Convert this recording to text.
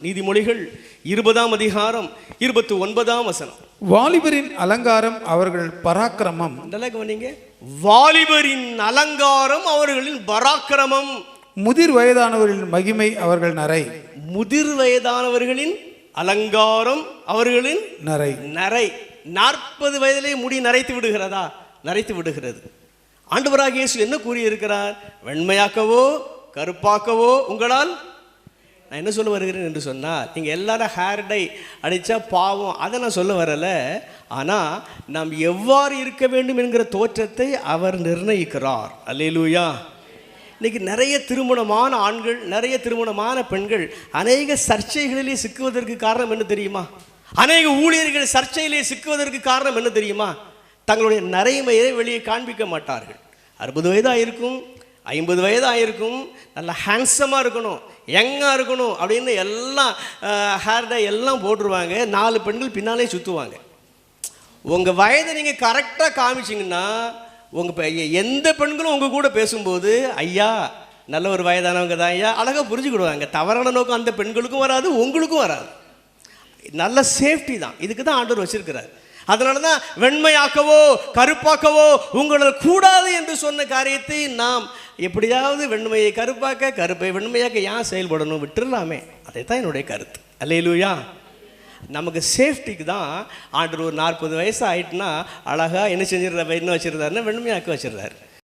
நீதிமொழிகள் 20ஆம் அதிகாரம் 29ஆம் வசனம். வாலிபரின் அலங்காரம் அவர்கள் பராக்கிரமம். நல்லா கவனிங்க. வாலிபரின் அலங்காரம் அவர்களின் பராக்கிரமம். முதிர் வயதானவர்களின் மகிமை அவர்கள் நரை. முதிர் வயதானவர்களின் அலங்காரம் அவர்களின் நரை. நரை. 40 வயதிலே முடி நரைத்து விடுகிறதா? நரைத்து விடுகிறது. ஆண்டவராகிய இயேசு என்ன கூறியிருக்கிறார்? வெண்மையாக்கவோ கருப்பாக்கவோ உங்களால். நான் என்ன சொல்ல வருகிறேன் என்று சொன்னால், நீங்கள் எல்லாரும் ஹேர் டை அடித்தா பாவம், அதை நான் சொல்ல வரலை. ஆனால் நாம் எவ்வாறு இருக்க வேண்டும் என்கிற தோற்றத்தை அவர் நிர்ணயிக்கிறார். அல்லேலூயா. இன்றைக்கி நிறைய திருமணமான ஆண்கள், நிறைய திருமணமான பெண்கள் அநேக சர்ச்சைகளிலே சிக்குவதற்கு காரணம் என்ன தெரியுமா? அநேக ஊழியர்கள் சர்ச்சையிலே சிக்குவதற்கு காரணம் என்ன தெரியுமா? தங்களுடைய நரைமையை வெளியே காண்பிக்க மாட்டார்கள். 60 வயதாக இருக்கும், 50 வயதாக இருக்கும், நல்லா ஹேண்ட்ஸமாக இருக்கணும், யங்காக இருக்கணும் அப்படின்னு எல்லாம் ஹேர் டை எல்லாம் போட்டுருவாங்க. 4 பெண்கள் பின்னாலே சுற்றுவாங்க. உங்கள் வயதை நீங்கள் கரெக்டாக காமிச்சிங்கன்னா உங்கள் எந்த பெண்களும் உங்கள் கூட பேசும்போது, ஐயா நல்ல ஒரு வயதானவங்க தான் ஐயா, அழகாக புரிஞ்சுக்கிடுவாங்க. தவறான நோக்கம் அந்த பெண்களுக்கும் வராது, உங்களுக்கும் வராது. நல்ல சேஃப்டி தான். இதுக்கு தான் ஆண்டவர் வச்சிருக்கிறார். அதனால தான் வெண்மையாக்கவோ கருப்பாக்கவோ உங்களால் கூடாது என்று சொன்ன காரியத்தை நாம் எப்படியாவது வெண்மையை கருப்பாக்க, கருப்பை வெண்மையாக்க ஏன் செயல்படணும்? விட்டுடலாமே. அதை தான் என்னுடைய கருத்து. அல்லேலூயா. நமக்கு சேஃப்டிக்கு தான் ஆண்டவர் ஒரு 40 வயசு ஆகிட்டுனா அழகாக என்ன செஞ்சிடறாரு, என்ன வச்சிருந்தாருன்னா வெண்மையாக்க வச்சிருந்தாரு.